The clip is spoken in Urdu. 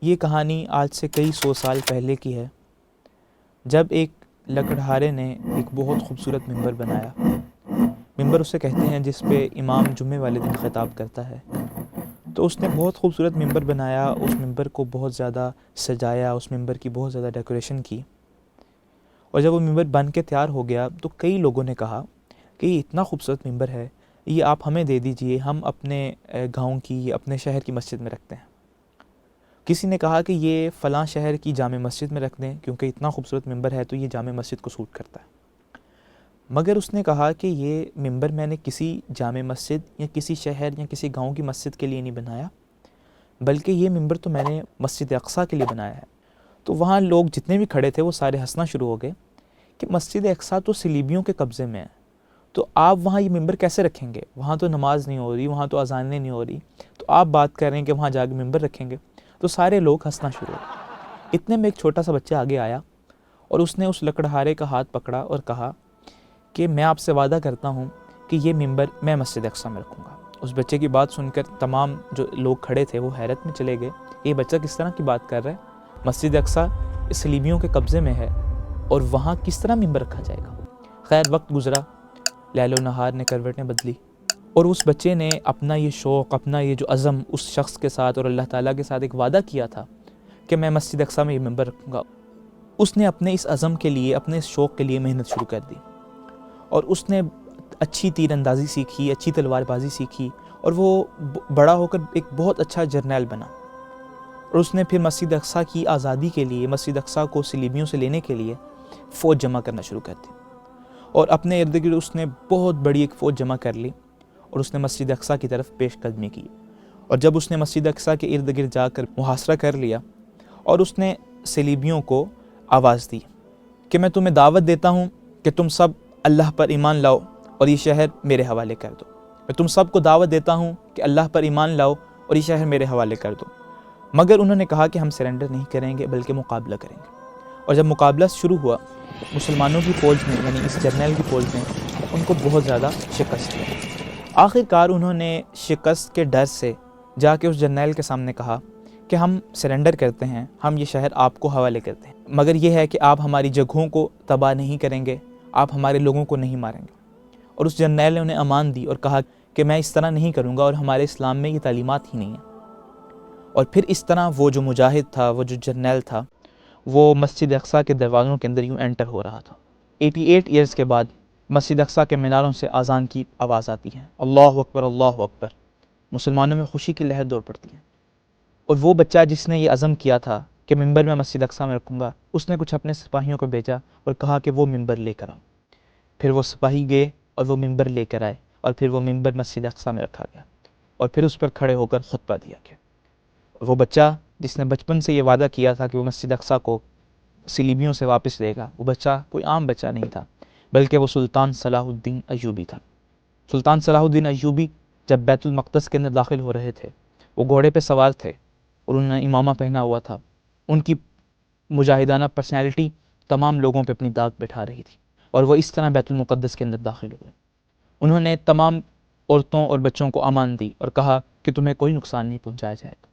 یہ کہانی آج سے کئی سو سال پہلے کی ہے، جب ایک لکڑہارے نے ایک بہت خوبصورت ممبر بنایا۔ ممبر اسے کہتے ہیں جس پہ امام جمعے والے دن خطاب کرتا ہے۔ تو اس نے بہت خوبصورت ممبر بنایا، اس ممبر کو بہت زیادہ سجایا، اس ممبر کی بہت زیادہ ڈیکوریشن کی، اور جب وہ ممبر بن کے تیار ہو گیا تو کئی لوگوں نے کہا کہ یہ اتنا خوبصورت ممبر ہے، یہ آپ ہمیں دے دیجئے، ہم اپنے گاؤں کی، اپنے شہر کی مسجد میں رکھتے ہیں۔ کسی نے کہا کہ یہ فلاں شہر کی جامع مسجد میں رکھ دیں کیونکہ اتنا خوبصورت ممبر ہے تو یہ جامع مسجد کو سوٹ کرتا ہے۔ مگر اس نے کہا کہ یہ ممبر میں نے کسی جامع مسجد یا کسی شہر یا کسی گاؤں کی مسجد کے لیے نہیں بنایا، بلکہ یہ ممبر تو میں نے مسجد اقصیٰ کے لیے بنایا ہے۔ تو وہاں لوگ جتنے بھی کھڑے تھے وہ سارے ہنسنا شروع ہو گئے کہ مسجد اقصیٰ تو صلیبیوں کے قبضے میں ہے، تو آپ وہاں یہ ممبر کیسے رکھیں گے؟ وہاں تو نماز نہیں ہو رہی، وہاں تو اذانیں نہیں ہو رہی، تو آپ بات کر رہے ہیں کہ وہاں جا کے ممبر رکھیں گے؟ تو سارے لوگ ہنسنا شروع ہو گئے۔ اتنے میں ایک چھوٹا سا بچہ آگے آیا اور اس نے اس لکڑہارے کا ہاتھ پکڑا اور کہا کہ میں آپ سے وعدہ کرتا ہوں کہ یہ ممبر میں مسجد اقصیٰ میں رکھوں گا۔ اس بچے کی بات سن کر تمام جو لوگ کھڑے تھے وہ حیرت میں چلے گئے، یہ بچہ کس طرح کی بات کر رہا ہے؟ مسجد اقصیٰ صلیبیوں کے قبضے میں ہے اور وہاں کس طرح ممبر رکھا جائے گا؟ خیر، وقت گزرا، لیل و نہار نے کروٹیں بدلی، اور اس بچے نے اپنا یہ شوق، اپنا یہ جو عزم اس شخص کے ساتھ اور اللہ تعالیٰ کے ساتھ ایک وعدہ کیا تھا کہ میں مسجد اقصیٰ میں یہ ممبر رکھوں گا، اس نے اپنے اس عزم کے لیے، اپنے اس شوق کے لیے محنت شروع کر دی، اور اس نے اچھی تیر اندازی سیکھی، اچھی تلوار بازی سیکھی، اور وہ بڑا ہو کر ایک بہت اچھا جرنیل بنا۔ اور اس نے پھر مسجد اقصیٰ کی آزادی کے لیے، مسجد اقصیٰ کو صلیبیوں سے لینے کے لیے فوج جمع کرنا شروع کر دی، اور اپنے ارد گرد اس نے بہت بڑی ایک فوج جمع کر لی اور اس نے مسجد اقصیٰ کی طرف پیش قدمی کی۔ اور جب اس نے مسجد اقصیٰ کے ارد گرد جا کر محاصرہ کر لیا، اور اس نے صلیبیوں کو آواز دی کہ میں تمہیں دعوت دیتا ہوں کہ تم سب اللہ پر ایمان لاؤ اور یہ شہر میرے حوالے کر دو، میں تم سب کو دعوت دیتا ہوں کہ اللہ پر ایمان لاؤ اور یہ شہر میرے حوالے کر دو۔ مگر انہوں نے کہا کہ ہم سرنڈر نہیں کریں گے بلکہ مقابلہ کریں گے۔ اور جب مقابلہ شروع ہوا، مسلمانوں کی فوج نے، یعنی اس جرنیل کی فوج نے ان کو بہت زیادہ شکست دی۔ آخر کار انہوں نے شکست کے ڈر سے جا کے اس جرنیل کے سامنے کہا کہ ہم سرنڈر کرتے ہیں، ہم یہ شہر آپ کو حوالے کرتے ہیں، مگر یہ ہے کہ آپ ہماری جگہوں کو تباہ نہیں کریں گے، آپ ہمارے لوگوں کو نہیں ماریں گے۔ اور اس جرنیل نے انہیں امان دی اور کہا کہ میں اس طرح نہیں کروں گا، اور ہمارے اسلام میں یہ تعلیمات ہی نہیں ہیں۔ اور پھر اس طرح وہ جو مجاہد تھا، وہ جو جرنیل تھا، وہ مسجد اقصیٰ کے دروازوں کے اندر یوں انٹر ہو رہا تھا۔ 88 ایئرز کے بعد مسجد اقصیٰ کے میناروں سے اذان کی آواز آتی ہے، اللہ اکبر، اللہ اکبر، مسلمانوں میں خوشی کی لہر دوڑ پڑتی ہے۔ اور وہ بچہ جس نے یہ عزم کیا تھا کہ ممبر میں مسجد اقصیٰ میں رکھوں گا، اس نے کچھ اپنے سپاہیوں کو بھیجا اور کہا کہ وہ ممبر لے کر آؤ۔ پھر وہ سپاہی گئے اور وہ ممبر لے کر آئے، اور پھر وہ ممبر مسجد اقصیٰ میں رکھا گیا، اور پھر اس پر کھڑے ہو کر خطبہ دیا گیا۔ وہ بچہ جس نے بچپن سے یہ وعدہ کیا تھا کہ وہ مسجد اقصیٰ کو صلیبیوں سے واپس لے گا، وہ بچہ کوئی عام بچہ نہیں تھا، بلکہ وہ سلطان صلاح الدین ایوبی تھا۔ سلطان صلاح الدین ایوبی جب بیت المقدس کے اندر داخل ہو رہے تھے، وہ گھوڑے پہ سوار تھے اور انہوں نے امامہ پہنا ہوا تھا۔ ان کی مجاہدانہ پرسنالٹی تمام لوگوں پہ اپنی داغ بٹھا رہی تھی، اور وہ اس طرح بیت المقدس کے اندر داخل ہوئے۔ انہوں نے تمام عورتوں اور بچوں کو امان دی اور کہا کہ تمہیں کوئی نقصان نہیں پہنچایا جائے گا۔